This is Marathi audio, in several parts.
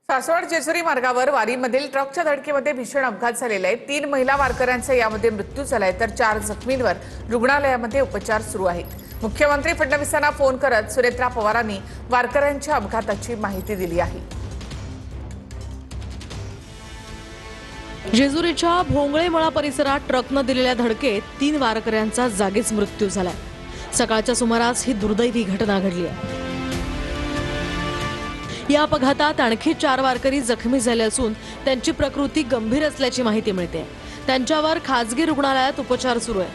सासवड जेजुरी मार्गावर वारीमधील ट्रकच्या धडकेमध्ये भीषण अपघात झालेला आहे। 3 महिला वारकऱ्यांचा यामध्ये मृत्यू झालाय तर 4 जखमींवर रुग्णालयामध्ये उपचार सुरू आहेत। मुख्यमंत्री फडणवीसांना फोन करत सुनेत्रा पवारांनी वारकऱ्यांच्या अपघाताची माहिती दिली आहे। जेजुरीच्या भोंगळेमळा परिसरात ट्रकनं दिलेल्या धडकेत 3 वारकऱ्यांचा जागीच मृत्यू झालाय। सकाळच्या सुमारास ही दुर्दैवी घटना घडली आहे। या अपघातात आणखी 4 वारकरी जखमी झाले असून त्यांची प्रकृती गंभीर असल्याची माहिती मिळते। त्यांच्यावर खासगी रुग्णालयात उपचार सुरू आहे।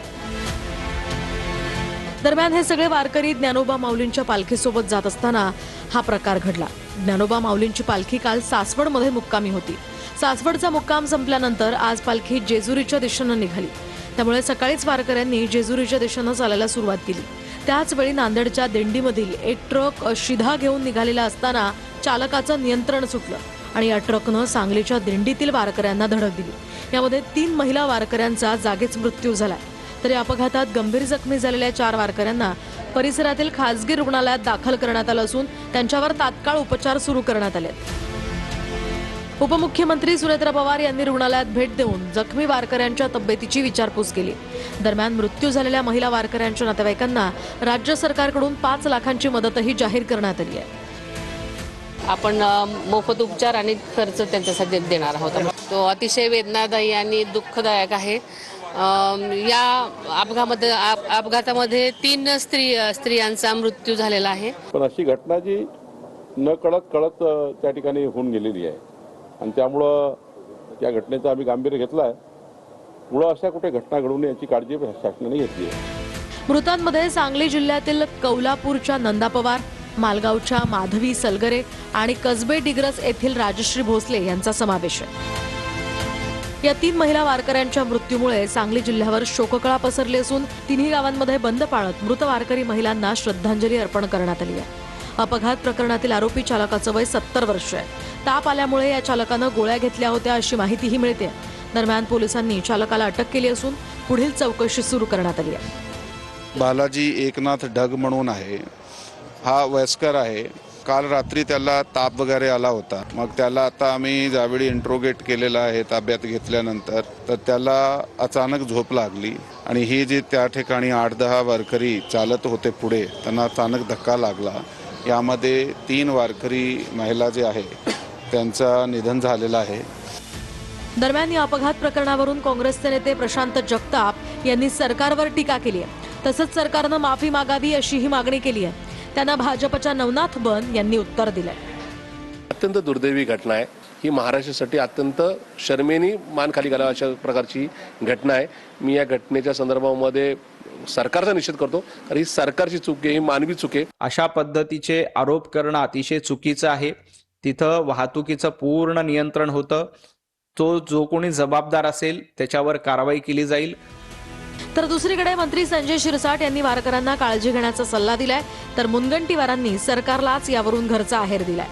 दरम्यान हे सगळे वारकरी ज्ञानोबा माऊलींच्या पालखीसोबत जात असताना हा प्रकार घडला। ज्ञानोबा माऊलींची पालखी काल सासवडमध्ये मुक्कामी होती। सासवडचा मुक्काम संपल्यानंतर आज पालखी जेजुरीच्या दिशेने निघाली। त्यामुळे सकाळीच वारकऱ्यांनी जेजुरीच्या दिशेने चालायला सुरुवात केली। त्याच वेळी नांदेडच्या दिंडीमधील एक ट्रक शिधा घेऊन निघालेला असताना चालकाचं नियंत्रण सुटलं आणि या ट्रकनं सांगलीच्या दिंडीतील वारकऱ्यांना धडक दिली। यामध्ये 3 महिला वारकऱ्यांचा जागीच मृत्यू झाला तर या अपघातात गंभीर जखमी झालेल्या 4 वारकऱ्यांना परिसरातील खासगी रुग्णालयात दाखल करण्यात आलं असून त्यांच्यावर तात्काळ उपचार सुरू करण्यात आले। उपमुख्यमंत्री सुनेत्रा पवार यांनी रुग्णालयात भेट देऊन जखमी वारकऱ्यांच्या तब्येतीची विचारपूस केली। दरम्यान मृत्यू झालेल्या महिला वारकऱ्यांच्या नातेवाईकांना राज्य सरकारकडून 5 लाखांची मदतही जाहीर करण्यात आली आहे। आपण मोफत उपचार आणि खर्च त्यांच्यासाठी देणार आहोत। तो अतिशय वेदनादायी आणि दुःखदायक आहे। या अपघातामध्ये 3 स्त्रियांचा मृत्यू झालेला आहे। पण अशी घटना जी न कळत त्या ठिकाणी होऊन गेलेली आहे आणि त्यामुळं त्या घटनेचा आम्ही गांभीर्य घेतला आहे। पुढे अशा कुठे घटना घडू नये याची काळजी शासनाने घेतली आहे। मृतांमध्ये सांगली जिल्ह्यातील कौलापूरच्या नंदा पवार, मालगावच्या माधवी सलगरे आणि कसबे डिग्रस येथील राजश्री भोसले यांचा समावेश आहे। या 3 महिला वारकऱ्यांच्या मृत्यूमुळे सांगली जिल्ह्यावर शोककळा पसरली असून 3ही गावांमध्ये बंद पाळत मृत वारकरी महिलांना श्रद्धांजली अर्पण करण्यात आली आहे। अपघात प्रकरणातील आरोपी चालकाचं वय 70 वर्ष आहे। ताप आल्यामुळे या चालकानं गोळ्या घेतल्या होत्या अशी माहितीही मिळते। दरम्यान पोलिसांनी चालकाला अटक केली असून पुढील चौकशी सुरू करण्यात आली आहे। बालाजी एकनाथ ढग म्हणून आहे, हा वयस्कर आहे। काल रात्री त्याला ताप वगैरे आला होता। मग त्याला आता आम्ही ज्यावेळी इंट्रोगेट केलेला आहे ताब्यात घेतल्यानंतर तर त्याला अचानक झोप लागली आणि ही जी त्या ठिकाणी 8-10 वारकरी चालत होते पुढे त्यांना अचानक धक्का लागला। यामध्ये 3 वारकरी महिला जे आहे त्यांचं निधन झालेलं आहे। दरम्यान या अपघात प्रकरणावरून काँग्रेसचे नेते प्रशांत जगताप यांनी सरकारवर टीका केली आहे। तसंच सरकारनं माफी मागावी अशीही मागणी केली आहे। त्यांना भाजपच्या नवनाथ बन यांनी उत्तर दिलंय। अत्यंत दुर्दैवी घटना आहे ही। महाराष्ट्रासाठी अत्यंत शर्मेनी मान खाली घालावा अशा प्रकारची घटना आहे। मी या घटनेच्या संदर्भामध्ये सरकारचा निषेध करतो कारण ही सरकारची चूक आहे, ही मानवी चूक आहे। अशा पद्धतीचे आरोप करणं अतिशय चुकीचं आहे। तिथं वाहतुकीचं पूर्ण नियंत्रण होतं। तो जो कोणी जबाबदार असेल त्याच्यावर कारवाई केली जाईल। तर दुसरीकडे मंत्री संजय शिरसाट यांनी वारकऱ्यांना काळजी घेण्याचा सल्ला दिलाय तर मुनगंटीवारांनी सरकारलाच यावरून घरचा आहेर दिलाय।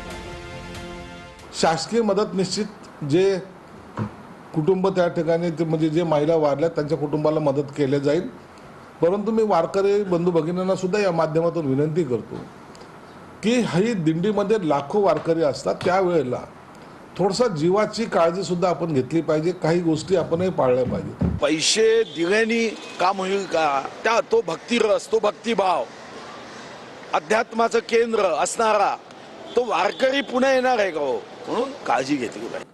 शासकीय मदत निश्चित जे कुटुंब त्या ठिकाणी म्हणजे जे महिला वारल्या त्यांच्या कुटुंबाला मदत केली जाईल। परंतु मी वारकरी बंधू भगिनींना सुद्धा या माध्यमातून विनंती करतो की ही दिंडीमध्ये लाखो वारकरी असतात, त्यावेळेला थोडसा जीवाची काळजी सुद्धा आपण घेतली पाहिजे। काही गोष्टी आपणही पाळल्या पाहिजे। पैसे दिल्याने काम होईल का? त्या तो भक्तिरस, तो भक्तिभाव, अध्यात्माचं केंद्र असणारा तो वारकरी पुन्हा येणार आहे का हो? म्हणून काळजी घेतली पाहिजे।